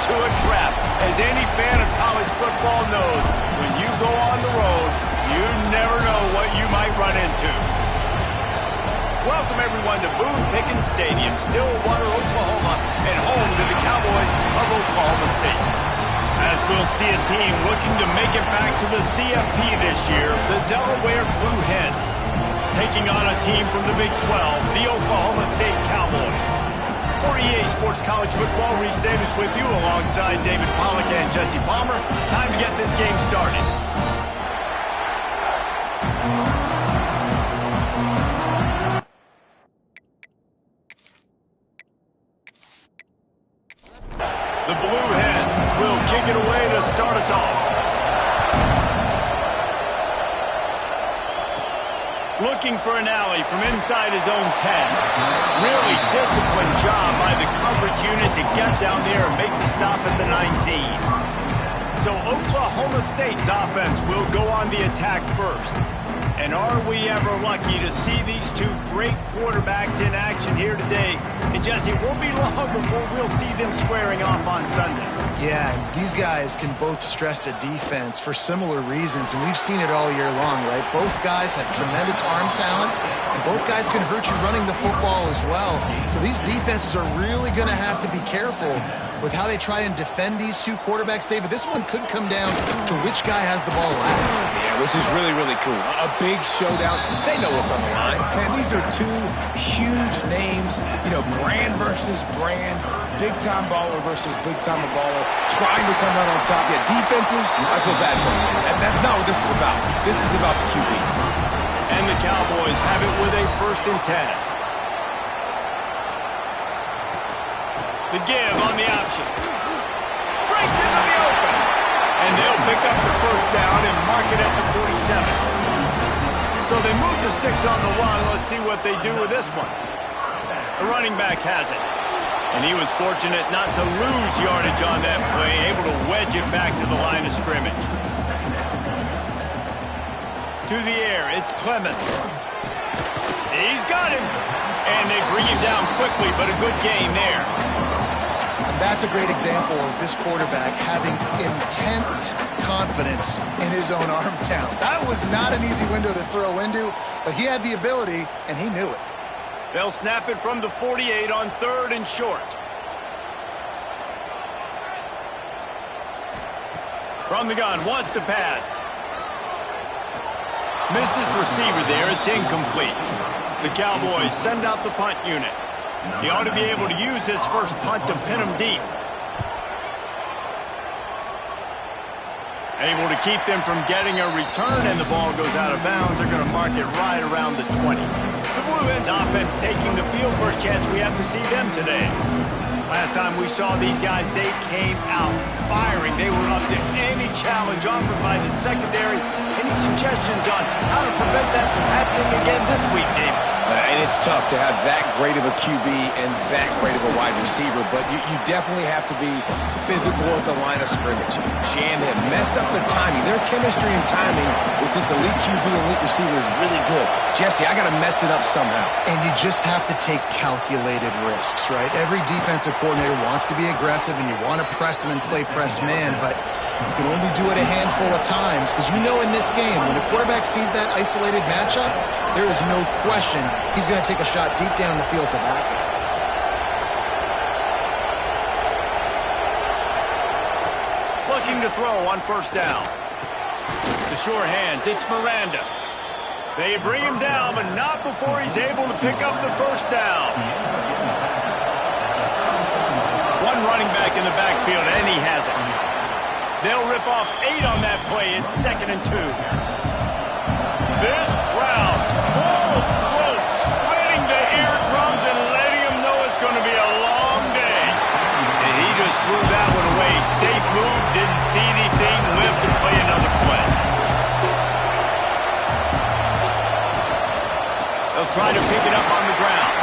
into a trap. As any fan of college football knows, when you go on the road, you never know what you might run into. Welcome, everyone, to Boone Pickens Stadium, Stillwater, Oklahoma, and home to the Cowboys of Oklahoma State. As we'll see a team looking to make it back to the CFB this year, the Delaware Blue Hens, taking on a team from the Big 12, the Oklahoma State Cowboys. For EA Sports College Football, Reese Davis with you alongside David Pollack and Jesse Palmer. Time to get this game started. The Blue Hens will kick it away to start us off. Looking for an alley from inside his own 10. Really disciplined job by the coverage unit to get down there and make the stop at the 19. So Oklahoma State's offense will go on the attack first. And are we ever lucky to see these two great quarterbacks in action here today? And Jesse, it won't be long before we'll see them squaring off on Sundays. Yeah, and these guys can both stress a defense for similar reasons, and we've seen it all year long, right? Both guys have tremendous arm talent, and both guys can hurt you running the football as well. So these defenses are really going to have to be careful with how they try and defend these two quarterbacks, David. This one could come down to which guy has the ball last. Yeah, which is really, really cool. A big showdown. They know what's on the line. Man, these are two huge names. You know, brand versus brand. Big-time baller versus big-time baller. Trying to come out on top. Yeah, defenses, I feel bad for them. That's not what this is about. This is about the QBs. And the Cowboys have it with a 1st and 10. The give on the option. Breaks into the open. And they'll pick up the 1st down and mark it at the 47. So they move the sticks on the run. Let's see what they do with this one. The running back has it. And he was fortunate not to lose yardage on that play, able to wedge it back to the line of scrimmage. To the air, it's Clemens. He's got him. And they bring him down quickly, but a good gain there. That's a great example of this quarterback having intense confidence in his own arm talent. That was not an easy window to throw into, but he had the ability, and he knew it. They'll snap it from the 48 on 3rd and short. From the gun, wants to pass. Missed his receiver there, it's incomplete. The Cowboys send out the punt unit. He ought to be able to use his first punt to pin him deep. Able to keep them from getting a return, and the ball goes out of bounds. They're going to mark it right around the 20. The Blue Hens offense taking the field. First chance we have to see them today. Last time we saw these guys, they came out firing. They were up to any challenge offered by the secondary. Any suggestions on how to prevent that from happening again this week, Dave? And it's tough to have that great of a QB and that great of a wide receiver, but you definitely have to be physical at the line of scrimmage. Jam him, mess up the timing. Their chemistry and timing with this elite QB and elite receiver is really good. Jesse, I got to mess it up somehow. And you just have to take calculated risks, right? Every defensive coordinator wants to be aggressive, and you want to press him and play press man, but you can only do it a handful of times, because you know in this game, when the quarterback sees that isolated matchup, there is no question he's going to take a shot deep down the field to back it. Looking to throw on 1st down. The sure hands, it's Miranda. They bring him down, but not before he's able to pick up the 1st down. One running back in the backfield, and he has it. They'll rip off 8 on that play. It's 2nd and 2. This crowd, full throat, splitting the eardrums and letting them know it's going to be a long day. And he just threw that one away. Safe move, didn't see anything, lived to play another play. They'll try to pick it up on the ground.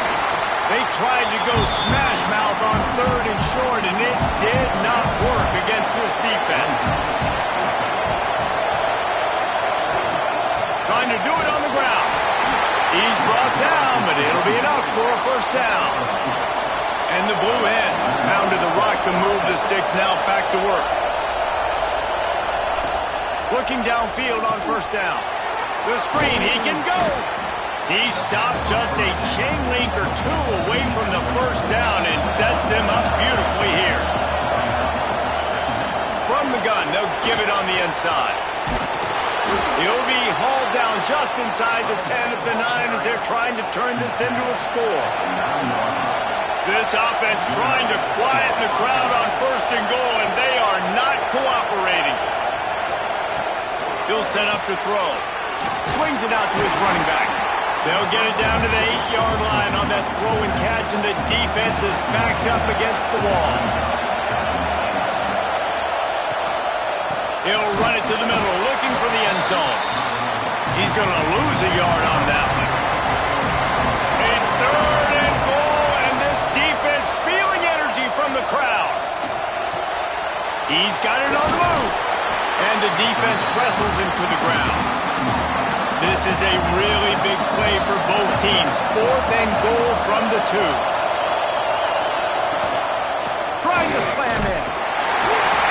They tried to go smash mouth on 3rd and short, and it did not work against this defense. Trying to do it on the ground. He's brought down, but it'll be enough for a 1st down. And the Blue Hens pounded the rock to move the sticks now back to work. Looking downfield on first down. The screen, he can go. He stopped just a chain link or two away from the first down and sets them up beautifully here. From the gun, they'll give it on the inside. He'll be hauled down just inside the 10 of the 9 as they're trying to turn this into a score. This offense trying to quieten the crowd on first and goal, and they are not cooperating. He'll set up to throw. Swings it out to his running back. They'll get it down to the 8-yard line on that throw and catch, and the defense is backed up against the wall. He'll run it to the middle, looking for the end zone. He's going to lose a yard on that one. A third and goal, and this defense feeling energy from the crowd. He's got it on the move, and the defense wrestles him to the ground. This is a really big play for both teams. 4th and goal from the 2. Trying to slam in.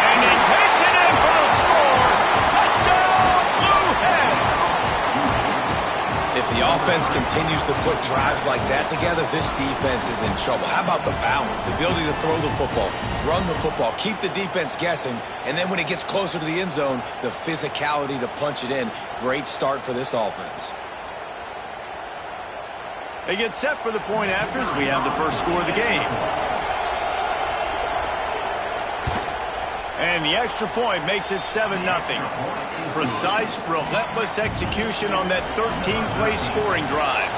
And he takes it in for the score. Touchdown, Blue Hens. If the offense continues to put drives like that together, this defense is in trouble. How about the balance, the ability to throw the football, run the football, keep the defense guessing, and then when it gets closer to the end zone, the physicality to punch it in. Great start for this offense. They get set for the point afters. We have the first score of the game. And the extra point makes it 7-0. Precise, relentless execution on that 13-play scoring drive.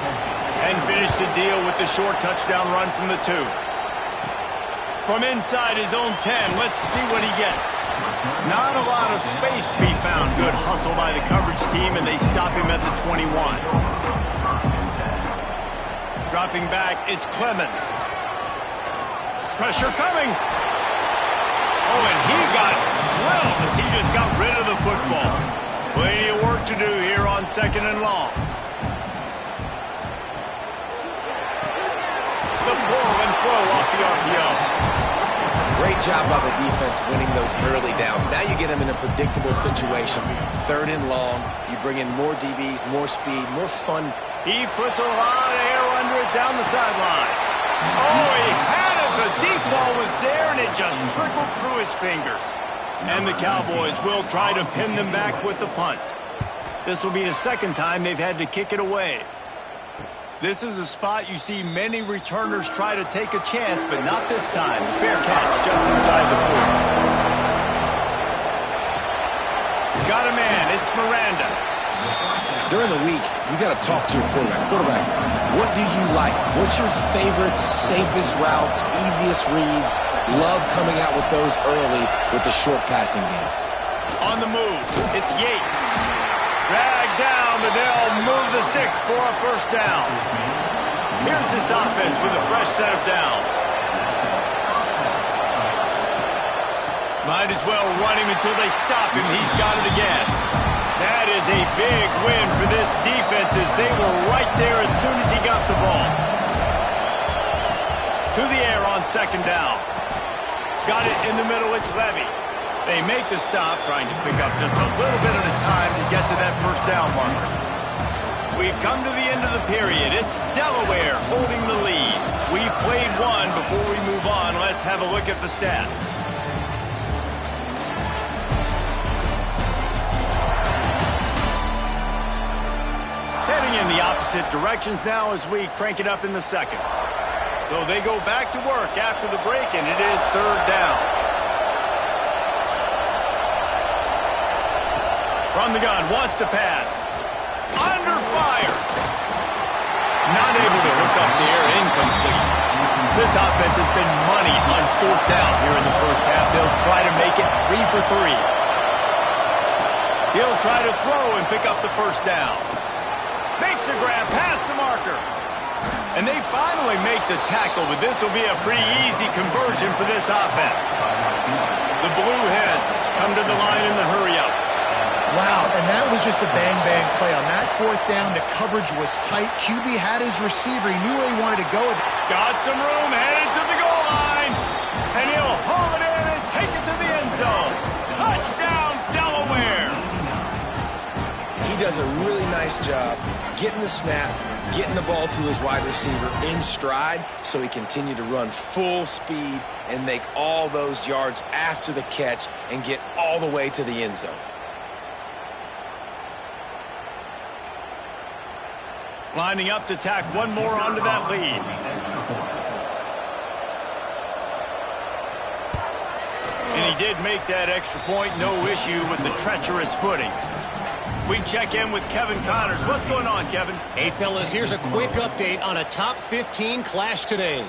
And finish the deal with the short touchdown run from the 2. From inside his own 10, let's see what he gets. Not a lot of space to be found. Good hustle by the coverage team, and they stop him at the 21. Dropping back, it's Clemens. Pressure coming. Oh, and he got drilled as he just got rid of the football. Plenty of work to do here on 2nd and long. The pull and throw off the RPO. Great job by the defense winning those early downs. Now you get them in a predictable situation. 3rd and long. You bring in more DBs, more speed, more fun. He puts a lot of air under it down the sideline. Oh, he had it. The deep ball was there, and it just trickled through his fingers. And the Cowboys will try to pin them back with the punt. This will be the 2nd time they've had to kick it away. This is a spot you see many returners try to take a chance, but not this time. Fair catch just inside the 4. Got a man. It's Miranda. During the week, you got to talk to your quarterback. Quarterback, what do you like? What's your favorite, safest routes, easiest reads? Love coming out with those early with the short passing game. On the move, it's Yates. Dragged down, but they'll move the sticks for a first down. Here's this offense with a fresh set of downs. Might as well run him until they stop him. He's got it again. That is a big win for this defense as they were right there as soon as he got the ball. To the air on 2nd down. Got it in the middle, it's Levy. They make the stop, trying to pick up just a little bit at a time to get to that first down marker. We've come to the end of the period. It's Delaware holding the lead. We've played one. Before we move on, let's have a look at the stats. Heading in the opposite directions now as we crank it up in the 2nd. So they go back to work after the break, and it is 3rd down. From the gun, wants to pass. Under fire. Not able to hook up there, incomplete. This offense has been money on 4th down here in the first half. They'll try to make it 3 for 3. He'll try to throw and pick up the first down. Makes a grab past the marker. And they finally make the tackle, but this will be a pretty easy conversion for this offense. The Blue Hens come to the line in the hurry-up. Wow, and that was just a bang-bang play. On that 4th down, the coverage was tight. QB had his receiver. He knew where he wanted to go with it. Got some room, headed to the goal line. And he'll haul does a really nice job getting the snap, getting the ball to his wide receiver in stride so he continue to run full speed and make all those yards after the catch and get all the way to the end zone. Lining up to tack one more onto that lead. And he did make that extra point, no issue with the treacherous footing. We check in with Kevin Connors. What's going on, Kevin? Hey, fellas, here's a quick update on a top 15 clash today.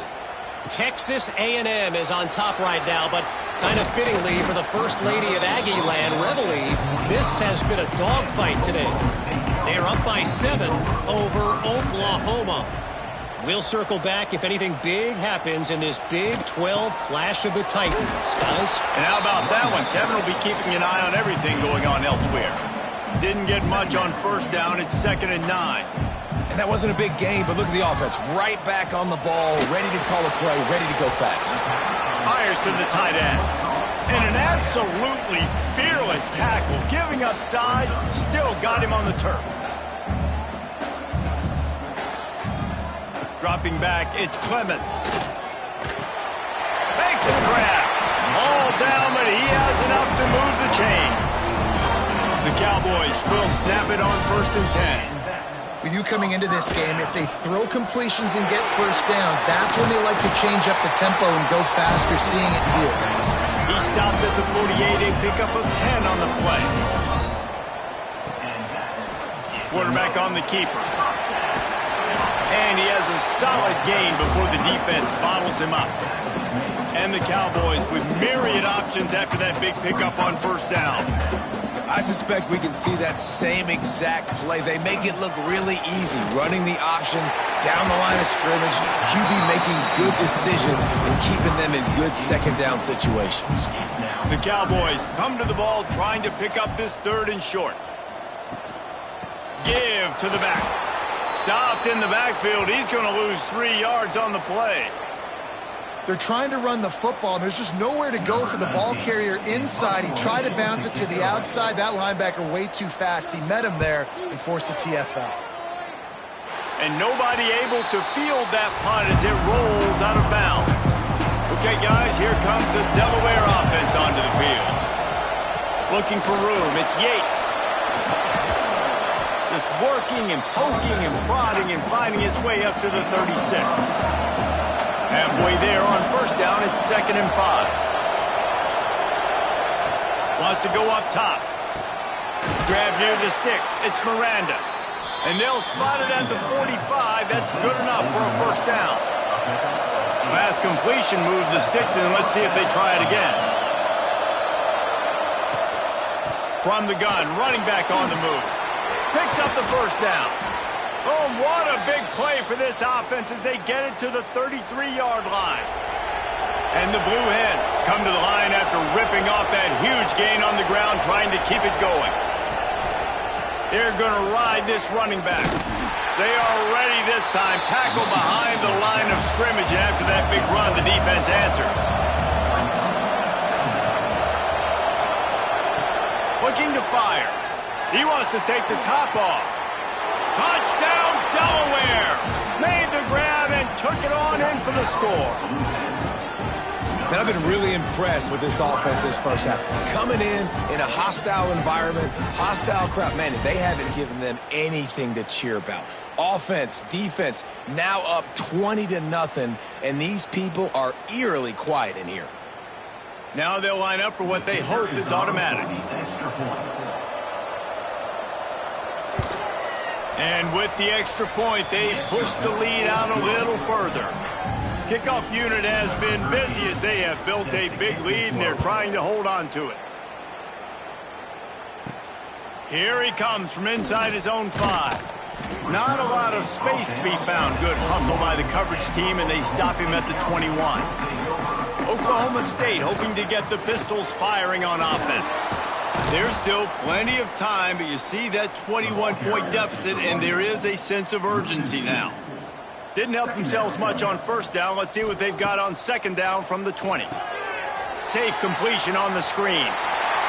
Texas A&M is on top right now, but kind of fittingly for the First Lady of Aggie Land, Reveille, this has been a dogfight today. They're up by 7 over Oklahoma. We'll circle back if anything big happens in this Big 12 Clash of the Titans, guys. And how about that one? Kevin will be keeping an eye on everything going on elsewhere. Didn't get much on first down. It's 2nd and 9. And that wasn't a big game, but look at the offense. Right back on the ball, ready to call a play, ready to go fast. Fires to the tight end. And an absolutely fearless tackle, giving up size, still got him on the turf. Dropping back, it's Clemens. Makes the grab. All down, but he has enough to move the chains. The Cowboys will snap it on 1st and 10. With you coming into this game, if they throw completions and get first downs, that's when they like to change up the tempo and go fast. You're seeing it here. He stopped at the 48, a pickup of 10 on the play. Quarterback on the keeper. And he has a solid gain before the defense bottles him up. And the Cowboys with myriad options after that big pickup on first down. I suspect we can see that same exact play. They make it look really easy, running the option down the line of scrimmage, QB making good decisions and keeping them in good second down situations. The Cowboys come to the ball trying to pick up this 3rd and short. Give to the back. Stopped in the backfield. He's going to lose 3 yards on the play. They're trying to run the football, and there's just nowhere to go for the ball carrier inside. He tried to bounce it to the outside. That linebacker way too fast. He met him there and forced the TFL. And nobody able to field that punt as it rolls out of bounds. Okay, guys, here comes the Delaware offense onto the field. Looking for room. It's Yates. Just working and poking and prodding and finding his way up to the 36. Halfway there on first down, it's 2nd and 5. Wants to go up top. Grab near the sticks. It's Miranda. And they'll spot it at the 45. That's good enough for a first down. Last completion moved the sticks in. Let's see if they try it again. From the gun, running back on the move. Picks up the first down. Oh, what a big play for this offense as they get it to the 33-yard line. And the Blue Hens come to the line after ripping off that huge gain on the ground, trying to keep it going. They're going to ride this running back. They are ready this time. Tackle behind the line of scrimmage, and after that big run, the defense answers. Looking to fire. He wants to take the top off. Touchdown, Delaware! Made the grab and took it on in for the score. Man, I've been really impressed with this offense this first half. Coming in a hostile environment, hostile crowd, man, they haven't given them anything to cheer about. Offense, defense, now up 20-0, and these people are eerily quiet in here. Now they'll line up for what they hope is automatic. And with the extra point, they push the lead out a little further. Kickoff unit has been busy as they have built a big lead, and they're trying to hold on to it. Here he comes from inside his own 5. Not a lot of space to be found. Good hustle by the coverage team, and they stop him at the 21. Oklahoma State hoping to get the Pistols firing on offense. There's still plenty of time, but you see that 21-point deficit, and there is a sense of urgency now. Didn't help themselves much on first down. Let's see what they've got on second down from the 20. Safe completion on the screen.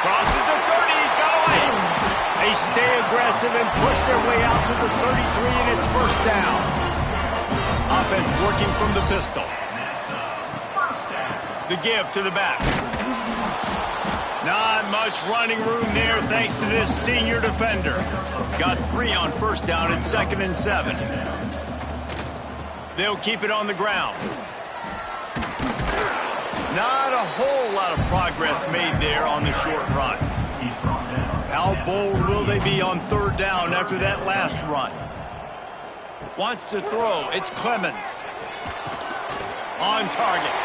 Crosses the 30. He's got away. They stay aggressive and push their way out to the 33, and it's first down. Offense working from the pistol. The give to the back. Not much running room there thanks to this senior defender. Got 3 on first down and 2nd and 7. They'll keep it on the ground. Not a whole lot of progress made there on the short run. How bold will they be on 3rd down after that last run? Wants to throw. It's Clemens. On target.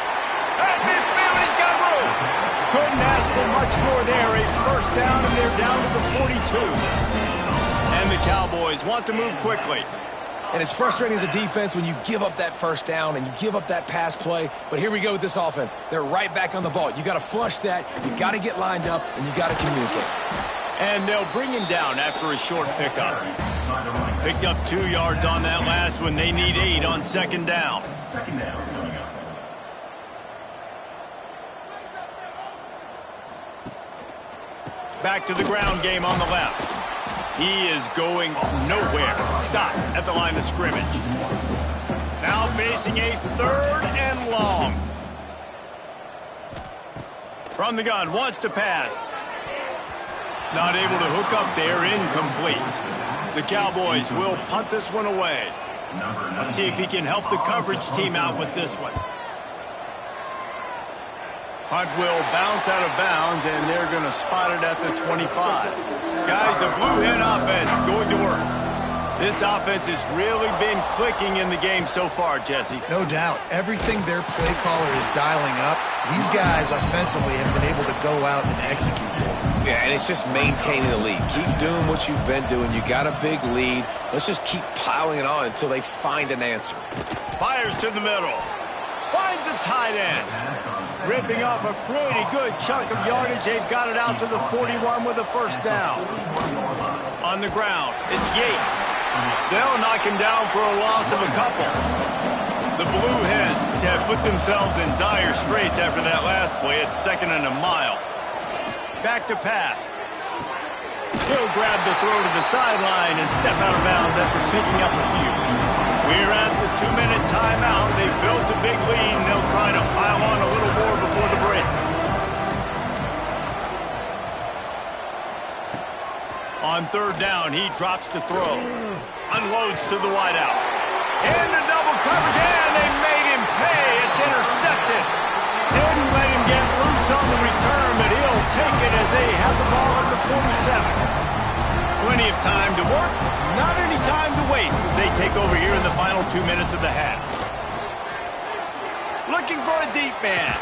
At midfield, he's got room. Couldn't ask for much more there. A first down, and they're down to the 42. And the Cowboys want to move quickly. And it's frustrating as a defense when you give up that first down and you give up that pass play. But here we go with this offense. They're right back on the ball. You got to flush that. You got to get lined up, and you got to communicate. And they'll bring him down after a short pickup. Picked up 2 yards on that last one. They need 8 on 2nd down. Back to the ground game on the left. He is going nowhere. Stop at the line of scrimmage. Now facing a 3rd and long. From the gun, wants to pass. Not able to hook up there, incomplete. The Cowboys will punt this one away. Let's see if he can help the coverage team out with this one. Punt will bounce out of bounds, and they're going to spot it at the 25. Guys, the Blue Hen offense going to work. This offense has really been clicking in the game so far, Jesse. No doubt. Everything their play caller is dialing up, these guys offensively have been able to go out and execute. Yeah, and it's just maintaining the lead. Keep doing what you've been doing. You got a big lead. Let's just keep piling it on until they find an answer. Fires to the middle. Finds a tight end. Ripping off a pretty good chunk of yardage. They've got it out to the 41 with a first down. On the ground, it's Yates. They'll knock him down for a loss of a couple. The Blue Hens have put themselves in dire straits after that last play. It's 2nd and a mile. Back to pass. He'll grab the throw to the sideline and step out of bounds after picking up a few. We're at the 2-minute timeout. They've built a big lead, and they'll try to pile on a little more before the break. On 3rd down, he drops to throw. Unloads to the wideout. Into double coverage, and they made him pay. It's intercepted. Didn't let him get loose on the return, but he'll take it as they have the ball at the 47. Plenty of time to work, not any time to waste as they take over here in the final 2 minutes of the half. Looking for a deep man.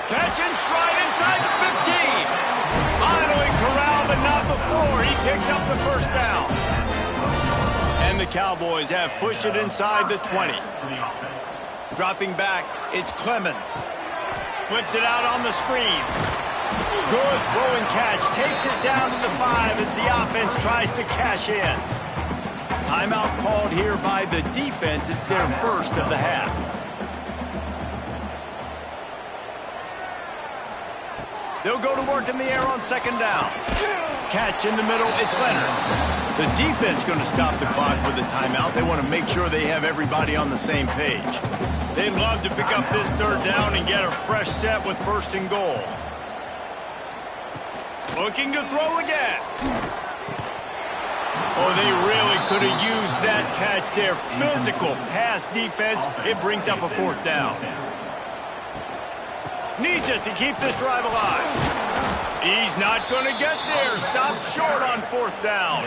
Catch and stride inside the 15. Finally corralled, but not before. He picks up the first down. And the Cowboys have pushed it inside the 20. Dropping back, it's Clemens. Flips it out on the screen. Good throw and catch. Takes it down to the 5 as the offense tries to cash in. Timeout called here by the defense. It's their first of the half. They'll go to work in the air on 2nd down. Catch in the middle. It's Leonard. The defense going to stop the clock with a timeout. They want to make sure they have everybody on the same page. They'd love to pick up this 3rd down and get a fresh set with 1st and goal. Looking to throw again. Oh, they really could have used that catch there. Physical pass defense. It brings up a 4th down. Needs it to keep this drive alive. He's not going to get there. Stopped short on 4th down.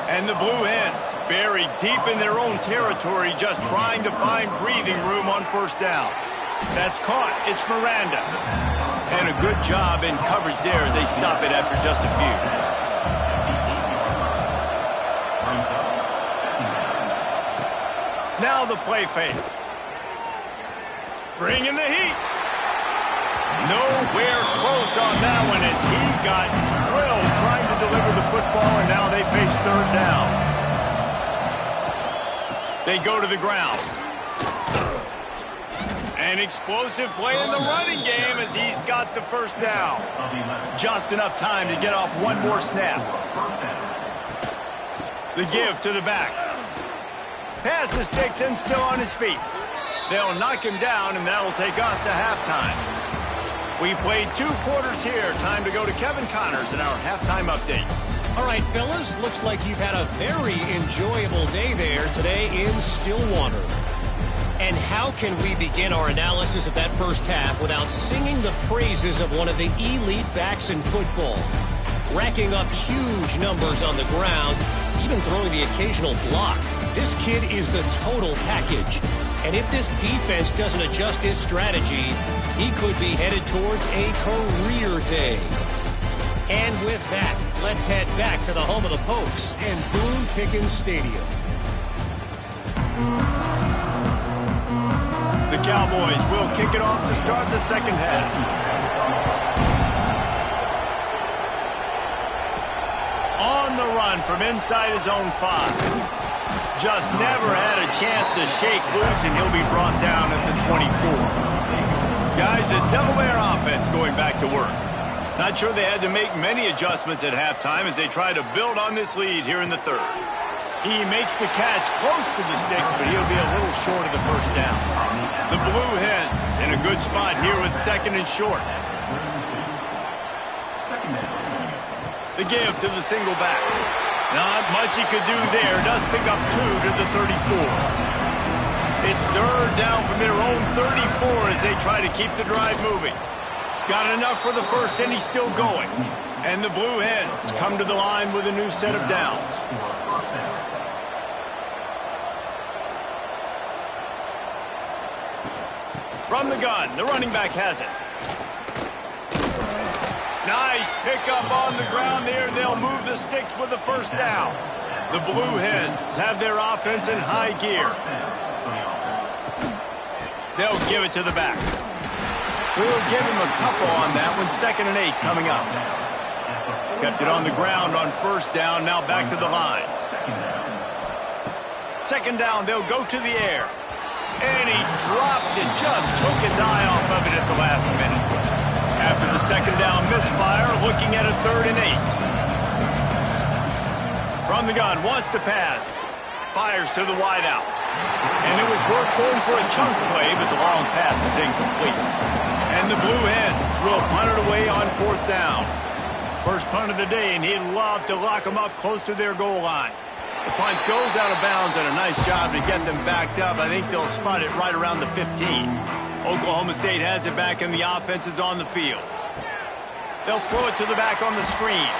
And the Blue Hens buried deep in their own territory, just trying to find breathing room on 1st down. That's caught. It's Miranda. And a good job in coverage there as they stop it after just a few. Now the play fake. Bringing the heat. Nowhere close on that one as he got drilled trying to deliver the football, and now they face 3rd down. They go to the ground. An explosive play in the running game as he's got the first down. Just enough time to get off one more snap. The give to the back. Pass the sticks and still on his feet. They'll knock him down, and that'll take us to halftime. We played 2 quarters here. Time to go to Kevin Connors in our halftime update. All right, fellas, looks like you've had a very enjoyable day there today in Stillwater. And how can we begin our analysis of that first half without singing the praises of one of the elite backs in football? Racking up huge numbers on the ground, even throwing the occasional block. This kid is the total package. And if this defense doesn't adjust its strategy, he could be headed towards a career day. And with that, let's head back to the home of the Pokes and Boone Pickens Stadium. The Cowboys will kick it off to start the second half. On the run from inside his own 5. Just never had a chance to shake loose, and he'll be brought down at the 24. Guys, the Delaware offense going back to work. Not sure they had to make many adjustments at halftime as they try to build on this lead here in the third. He makes the catch close to the sticks, but he'll be a little short of the first down. The Blue Hens in a good spot here with second and short. The give to the single back. Not much he could do there. Does pick up 2 to the 34. It's third down from their own 34 as they try to keep the drive moving. Got enough for the first, and he's still going. And the Blue Hens come to the line with a new set of downs. From the gun, the running back has it. Nice pickup on the ground there. They'll move the sticks with the first down. The Blue Hens have their offense in high gear. They'll give it to the back. We'll give him a couple on that one. 2nd and 8 coming up. Kept it on the ground on first down. Now back to the line. 2nd down, they'll go to the air. And he drops it. Just took his eye off of it at the last minute. After the 2nd down misfire, looking at a 3rd and 8. From the gun, wants to pass. Fires to the wideout. And it was worth going for a chunk play, but the long pass is incomplete. And the Blue Hens will punt it away on 4th down. First punt of the day, and he'd love to lock them up close to their goal line. The punt goes out of bounds, and a nice job to get them backed up. I think they'll spot it right around the 15. Oklahoma State has it back, and the offense is on the field. They'll throw it to the back on the screen.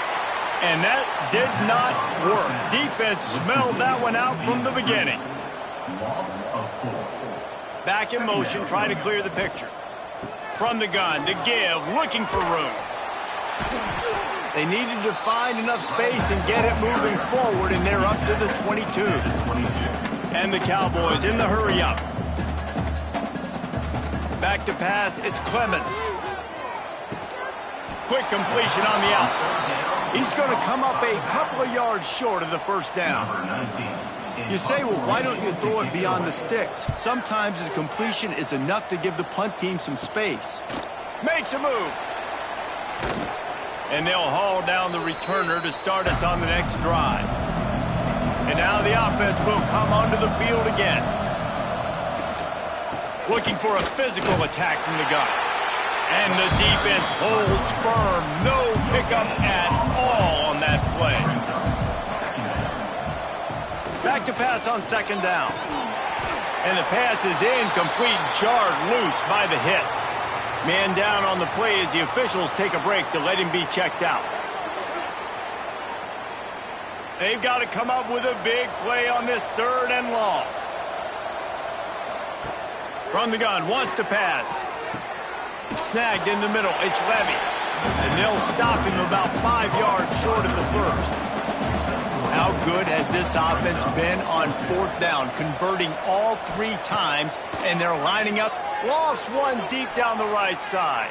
And that did not work. Defense smelled that one out from the beginning. Back in motion, try to clear the picture. From the gun, the give, looking for room. They needed to find enough space and get it moving forward, and they're up to the 22. And the Cowboys in the hurry-up. Back to pass, it's Clemens. Quick completion on the out. He's going to come up a couple of yards short of the first down. You say, well, why don't you throw it beyond the sticks? Sometimes a completion is enough to give the punt team some space. Makes a move. And they'll haul down the returner to start us on the next drive. And now the offense will come onto the field again. Looking for a physical attack from the gun. And the defense holds firm. No pickup at all on that play. Back to pass on 2nd down. And the pass is incomplete, jarred loose by the hit. Man down on the play as the officials take a break to let him be checked out. They've got to come up with a big play on this 3rd and long. From the gun, wants to pass. Snagged in the middle, it's Levy. And they'll stop him about 5 yards short of the first. How good has this offense been on 4th down, converting all 3 times, and they're lining up. Lost one deep down the right side.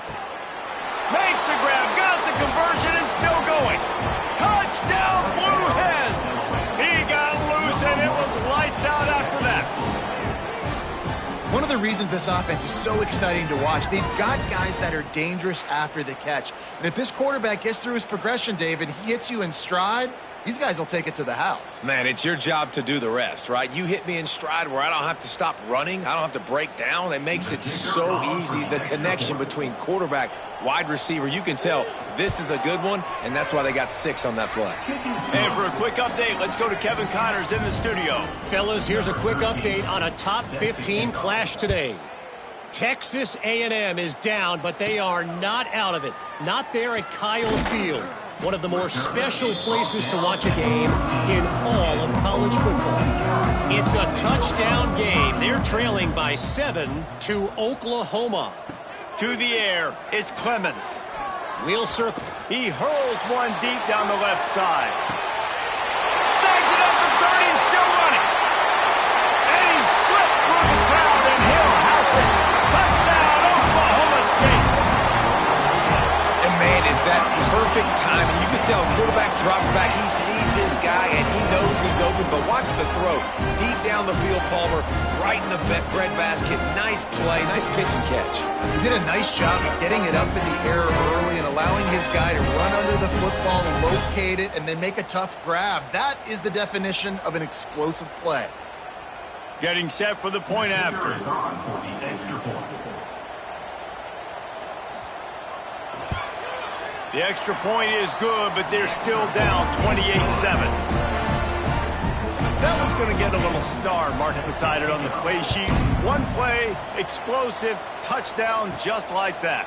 Makes the grab, got the conversion, and still going. Touchdown, Blue Hens! He got loose, and it was lights out after that. One of the reasons this offense is so exciting to watch, they've got guys that are dangerous after the catch. And if this quarterback gets through his progression, David, he hits you in stride, these guys will take it to the house. Man, it's your job to do the rest, right? You hit me in stride where I don't have to stop running. I don't have to break down. It makes it so easy. The connection between quarterback, wide receiver, you can tell this is a good one, and that's why they got 6 on that play. And for a quick update, let's go to Kevin Connors in the studio. Fellas, here's a quick update on a top 15 clash today. Texas A&M is down, but they are not out of it. Not there at Kyle Field. One of the more special places to watch a game in all of college football. It's a touchdown game. They're trailing by 7 to Oklahoma. To the air, it's Clemens. Wheel circle. He hurls one deep down the left side. Snags it at the 30 and still running. And he slipped through the crowd and he'll house it. Touchdown, Oklahoma State. And man, is that perfect timing. You can tell quarterback drops back. He sees his guy, and he knows he's open. But watch the throw. Deep down the field, Palmer, right in the bread basket. Nice play, nice pitch and catch. He did a nice job of getting it up in the air early and allowing his guy to run under the football and locate it and then make a tough grab. That is the definition of an explosive play. Getting set for the point after. The extra point is good, but they're still down 28-7. That one's going to get a little star marked beside it on the play sheet. One play, explosive, touchdown just like that.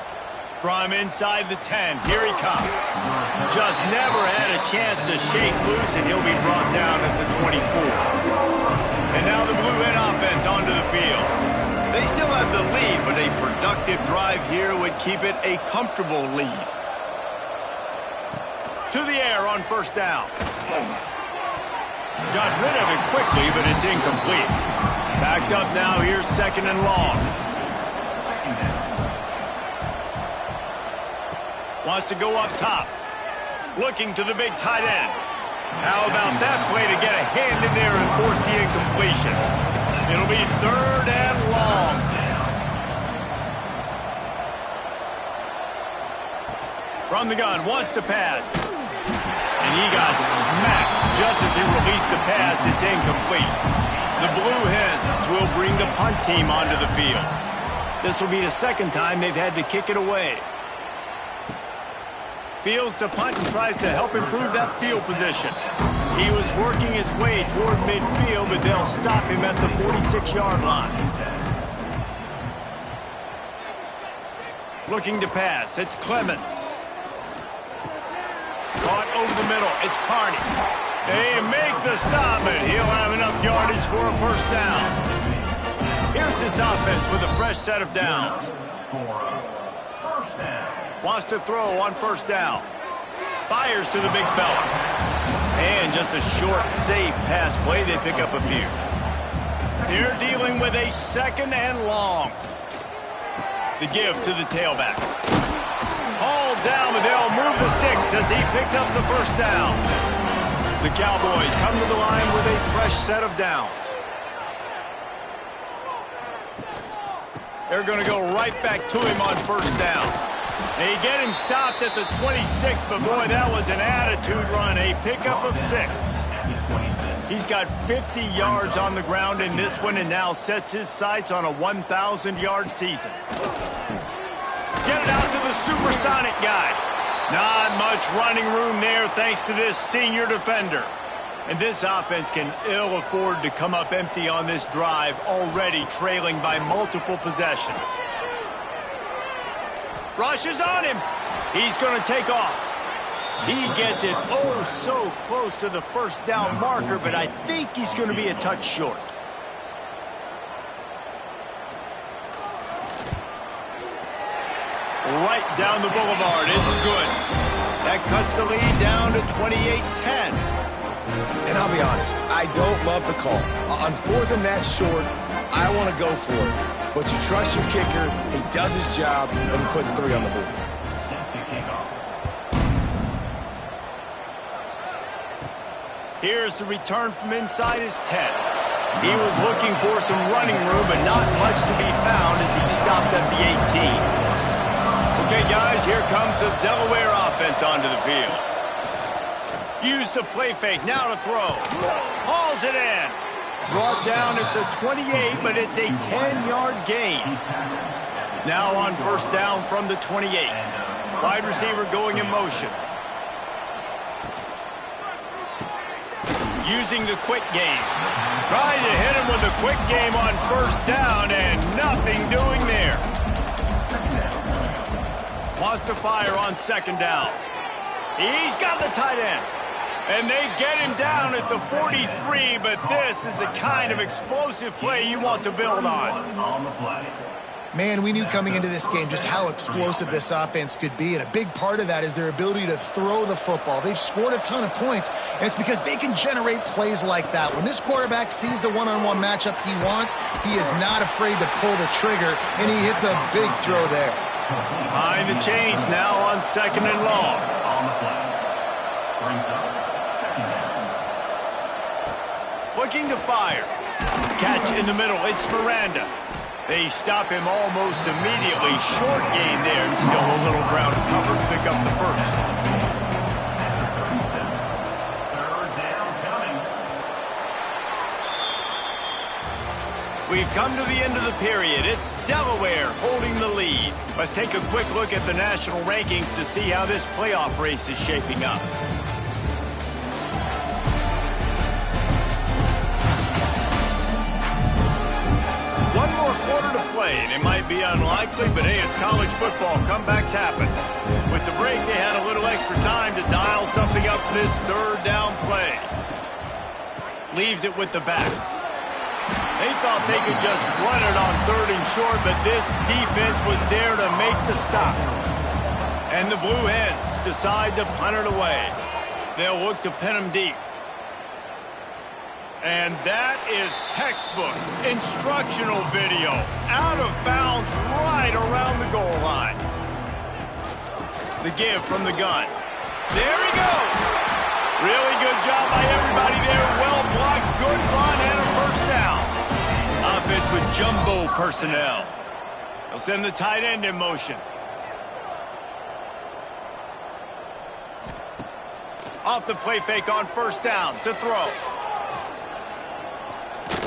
From inside the 10, here he comes. Just never had a chance to shake loose, and he'll be brought down at the 24. And now the Blue Hen offense onto the field. They still have the lead, but a productive drive here would keep it a comfortable lead. To the air on first down. Got rid of it quickly, but it's incomplete. Backed up now, here's 2nd and long. Wants to go up top. Looking to the big tight end. How about that play to get a hand in there and force the incompletion? It'll be 3rd and long. From the gun, wants to pass. And he got smacked just as he released the pass. It's incomplete. The Blue Hens will bring the punt team onto the field. This will be the 2nd time they've had to kick it away. Fields to punt and tries to help improve that field position. He was working his way toward midfield, but they'll stop him at the 46-yard line. Looking to pass. It's Clemens. Caught over the middle. It's Carney. They make the stop, and he'll have enough yardage for a first down. Here's this offense with a fresh set of downs. Wants to throw on first down. Fires to the big fella. And just a short, safe pass play. They pick up a few. They're dealing with a 2nd and long. The give to the tailback. All down, but they'll move the sticks as he picks up the first down. The Cowboys come to the line with a fresh set of downs. They're going to go right back to him on first down. They get him stopped at the 26, but boy, that was an attitude run. A pickup of 6. He's got 50 yards on the ground in this one and now sets his sights on a 1,000-yard season. Get it out to the supersonic guy. Not much running room there thanks to this senior defender. And this offense can ill afford to come up empty on this drive, already trailing by multiple possessions. Rushes on him. He's going to take off. He gets it oh so close to the first down marker, but I think he's going to be a touch short. Right down the boulevard. It's good. That cuts the lead down to 28-10. And I'll be honest, I don't love the call. On 4th and that short, I want to go for it. But you trust your kicker, he does his job, and he puts 3 on the board. Here's the return from inside his 10. He was looking for some running room, but not much to be found as he stopped at the 18. Okay, guys, here comes the Delaware offense onto the field. Use the play fake, now to throw. Hauls it in. Brought down at the 28, but it's a 10-yard gain. Now on first down from the 28. Wide receiver going in motion. Using the quick game. Trying to hit him with a quick game on first down, and nothing doing there. Wants to fire on second down. He's got the tight end. And they get him down at the 43, but this is the kind of explosive play you want to build on. Man, we knew coming into this game just how explosive this offense could be, and a big part of that is their ability to throw the football. They've scored a ton of points, and it's because they can generate plays like that. When this quarterback sees the one-on-one matchup he wants, he is not afraid to pull the trigger, and he hits a big throw there. Behind the chains now on second and long. Looking to fire. Catch in the middle. It's Miranda. They stop him almost immediately. Short gain there, and still a little ground to cover to pick up the first. We've come to the end of the period. It's Delaware holding the lead. Let's take a quick look at the national rankings to see how this playoff race is shaping up. One more quarter to play, and it might be unlikely, but hey, it's college football. Comebacks happen. With the break, they had a little extra time to dial something up for this third down play. Leaves it with the back. They thought they could just run it on third and short, but this defense was there to make the stop. And the Blue Hens decide to punt it away. They'll look to pin them deep. And that is textbook instructional video. Out of bounds right around the goal line. The give from the gun. There he goes. Really good job by everybody there. Well blocked, good run, and a first down. Offense with jumbo personnel. They'll send the tight end in motion. Off the play fake on first down to throw.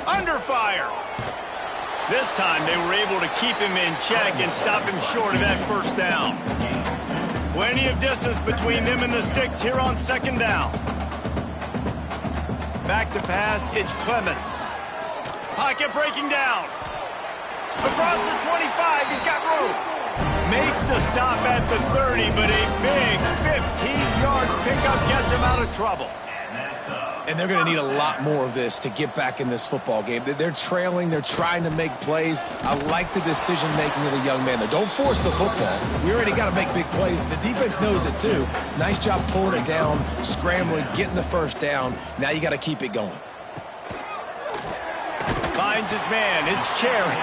Under fire. This time they were able to keep him in check and stop him short of that first down. Plenty of distance between them and the sticks here on second down. Back to pass, it's Clemens. Pocket breaking down. Across the 25, he's got room. Makes the stop at the 30, but a big 15-yard pickup gets him out of trouble. And they're going to need a lot more of this to get back in this football game. They're trailing. They're trying to make plays. I like the decision-making of the young man. Don't force the football. We already got to make big plays. The defense knows it, too. Nice job pulling it down, scrambling, getting the first down. Now you got to keep it going. Finds his man. It's Cherry.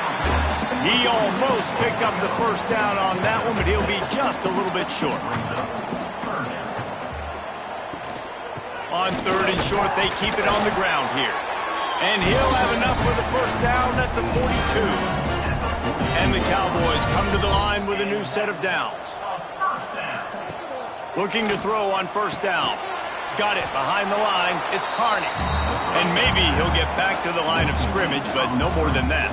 He almost picked up the first down on that one, but he'll be just a little bit short. On third and short, they keep it on the ground here. And he'll have enough for the first down at the 42. And the Cowboys come to the line with a new set of downs. Looking to throw on first down. Got it behind the line. It's Carney. And maybe he'll get back to the line of scrimmage, but no more than that.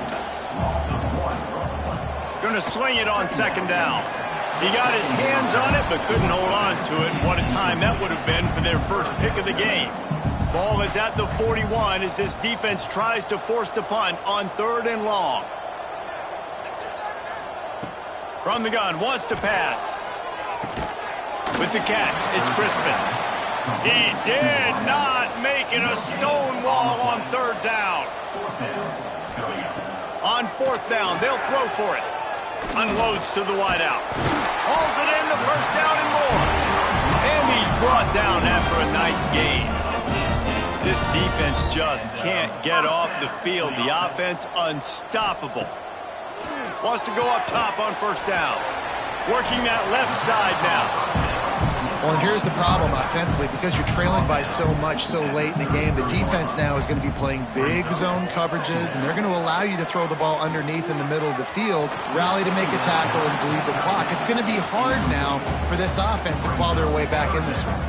Going to swing it on second down. He got his hands on it, but couldn't hold on to it. And what a time that would have been for their first pick of the game. Ball is at the 41 as this defense tries to force the punt on third and long. From the gun, wants to pass. With the catch, it's Crispin. He did not make it a stone wall on third down. On fourth down, they'll throw for it. Unloads to the wideout. Hauls it in, the first down and more. And he's brought down after a nice gain. This defense just can't get off the field. The offense unstoppable. Wants to go up top on first down. Working that left side now. Well, and here's the problem offensively. Because you're trailing by so much so late in the game, the defense now is going to be playing big zone coverages, and they're going to allow you to throw the ball underneath in the middle of the field, rally to make a tackle, and bleed the clock. It's going to be hard now for this offense to claw their way back in this one.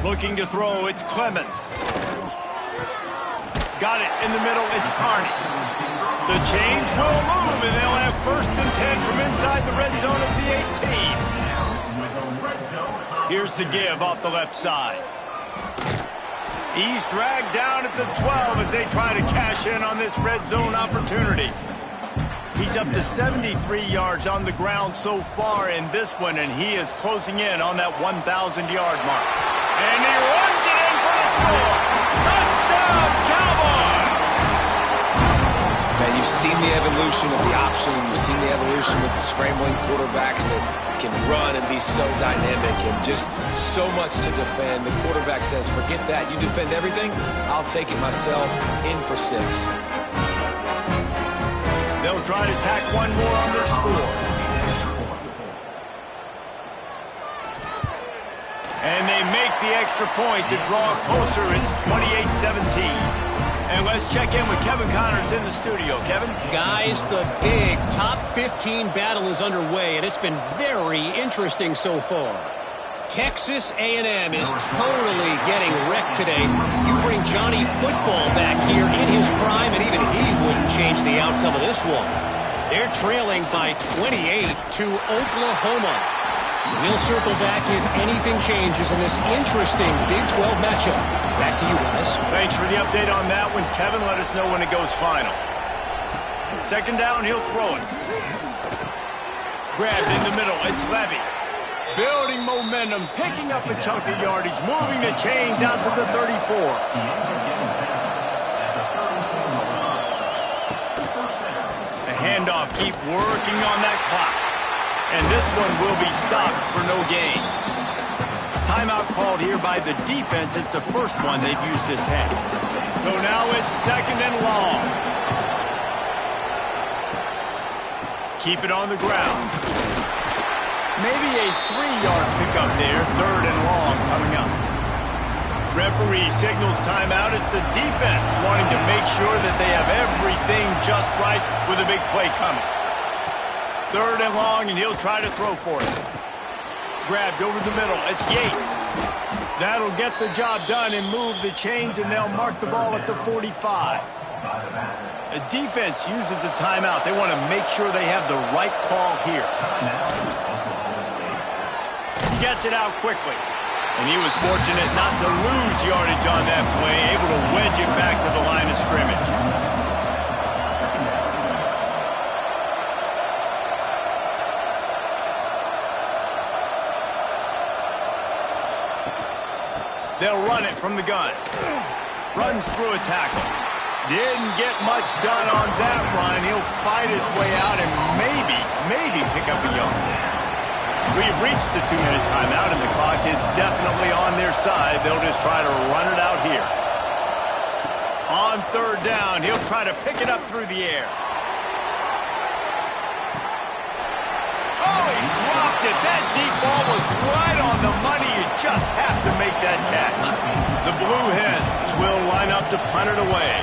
Looking to throw, it's Clemens. Got it in the middle, it's Carney. The change will move, and they'll have 1st and 10 from inside the red zone of the 18. Here's the give off the left side. He's dragged down at the 12 as they try to cash in on this red zone opportunity. He's up to 73 yards on the ground so far in this one, and he is closing in on that 1,000-yard mark. And he runs it in for the score. Touchdown, Cowboys! Man, you've seen the evolution of the option, and you've seen the evolution with the scrambling quarterbacks that can run and be so dynamic and just so much to defend. The quarterback says, forget that. You defend everything, I'll take it myself. In for 6. They'll try to tack one more on their score. And they make the extra point to draw closer. It's 28-17. And let's check in with Kevin Connors in the studio. Kevin? Guys, the big top 15 battle is underway, and it's been very interesting so far. Texas A&M is totally getting wrecked today. You bring Johnny Football back here in his prime, and even he wouldn't change the outcome of this one. They're trailing by 28 to Oklahoma. We'll circle back if anything changes in this interesting Big 12 matchup. Back to you guys. Thanks for the update on that one, Kevin. Let us know when it goes final. 2nd down, he'll throw it. Grabbed in the middle, it's Levy. Building momentum, picking up a chunk of yardage, moving the chains out to the 34. The handoff, keep working on that clock. And this one will be stopped for no gain. Timeout called here by the defense. It's the first one they've used this half. So now it's 2nd and long. Keep it on the ground. Maybe a 3-yard pickup there. 3rd and long coming up. Referee signals timeout. It's the defense wanting to make sure that they have everything just right with a big play coming. 3rd and long, and he'll try to throw for it. Grabbed over the middle. It's Yates. That'll get the job done and move the chains, and they'll mark the ball at the 45. The defense uses a timeout. They want to make sure they have the right call here. He gets it out quickly. And he was fortunate not to lose yardage on that play, able to wedge it back to the line of scrimmage. They'll run it from the gun. Runs through a tackle. Didn't get much done on that run. He'll fight his way out and maybe pick up a yard. We've reached the 2-minute timeout, and the clock is definitely on their side. They'll just try to run it out here. On 3rd down, he'll try to pick it up through the air. Oh, he dropped it. That deep ball was right on the money. You just have to make that catch. The Blue Hens will line up to punt it away.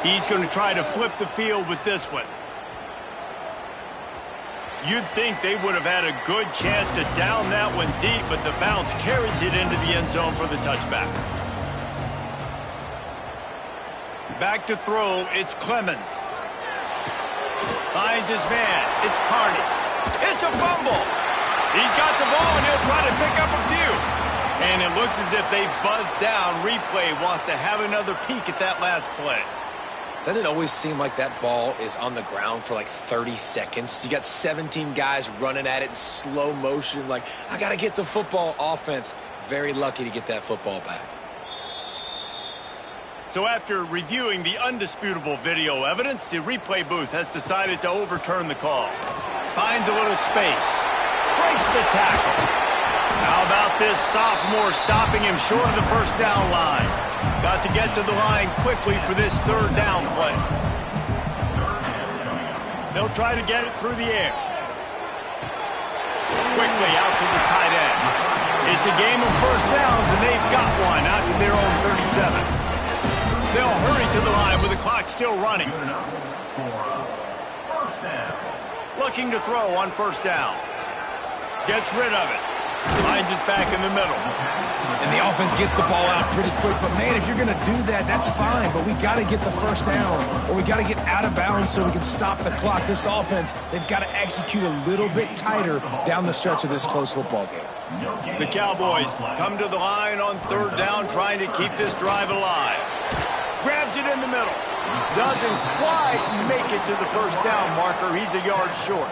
He's going to try to flip the field with this one. You'd think they would have had a good chance to down that one deep, but the bounce carries it into the end zone for the touchback. Back to throw, it's Clemens. Finds his man, it's Carney. It's a fumble. He's got the ball, and he'll try to pick up a few. And it looks as if they buzzed down. Replay wants to have another peek at that last play. Doesn't it always seem like that ball is on the ground for like 30 seconds? You got 17 guys running at it in slow motion. Like, I got to get the football. Offense, very lucky to get that football back. So after reviewing the undisputable video evidence, the replay booth has decided to overturn the call. Finds a little space. Breaks the tackle. How about this sophomore stopping him short of the 1st down line? Got to get to the line quickly for this 3rd down play. They'll try to get it through the air. quickly out to the tight end. It's a game of first downs, and they've got one out to their own 37. They'll hurry to the line with the clock still running. Looking to throw on first down. Gets rid of it. Finds us back in the middle. And the offense gets the ball out pretty quick. But, man, if you're going to do that, that's fine. But we got to get the first down, or we got to get out of bounds so we can stop the clock. This offense, they've got to execute a little bit tighter down the stretch of this close football game. The Cowboys come to the line on third down, trying to keep this drive alive. Grabs it in the middle. Doesn't quite make it to the first down marker. He's a yard short.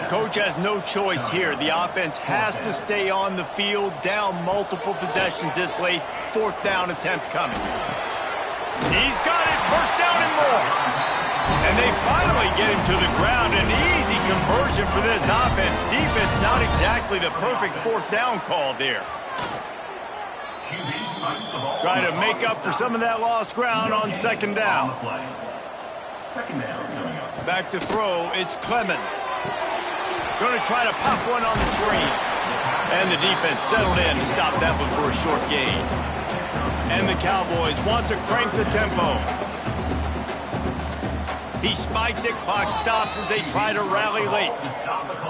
Coach has no choice here. The offense has to stay on the field, down multiple possessions this late. Fourth down attempt coming. He's got it. First down and more. And they finally get him to the ground. An easy conversion for this offense. Defense not exactly the perfect fourth down call there. Trying to make up for some of that lost ground on second down. Back to throw, it's Clemens. Going to try to pop one on the screen. And the defense settled in to stop that one for a short gain. And the Cowboys want to crank the tempo. He spikes it, clock stops as they try to rally late.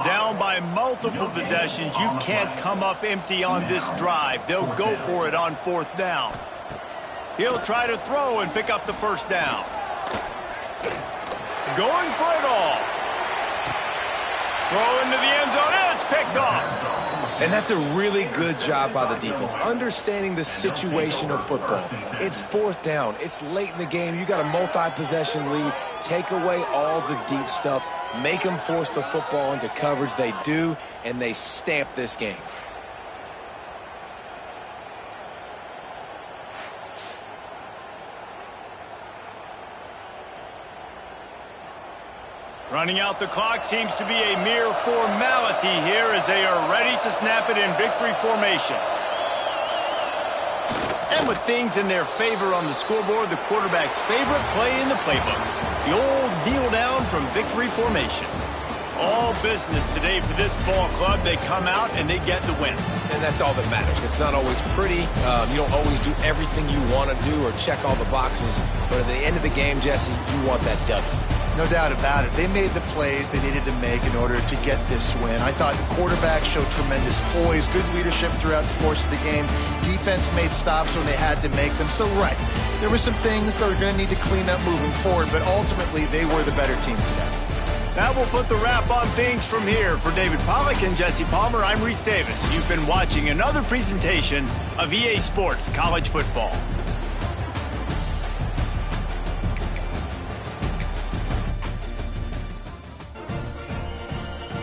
Down by multiple possessions, you can't come up empty on this drive. They'll go for it on fourth down. He'll try to throw and pick up the first down. Going for it all. Throw into the end zone, and it's picked off. And that's a really good job by the defense, understanding the situation of football. It's fourth down. It's late in the game. You got a multi-possession lead. Take away all the deep stuff. Make them force the football into coverage. They do, and they stamp this game. Running out the clock seems to be a mere formality here as they are ready to snap it in victory formation. And with things in their favor on the scoreboard, the quarterback's favorite play in the playbook, the old kneel down from victory formation. All business today for this ball club. They come out and they get the win. And that's all that matters. It's not always pretty. You don't always do everything you want to do or check all the boxes. But at the end of the game, Jesse, you want that W. No doubt about it. They made the plays they needed to make in order to get this win. I thought the quarterback showed tremendous poise, good leadership throughout the course of the game. Defense made stops when they had to make them. So, right, there were some things that were going to need to clean up moving forward, but ultimately they were the better team today. That will put the wrap on things from here. For David Pollack and Jesse Palmer, I'm Reese Davis. You've been watching another presentation of EA Sports College Football.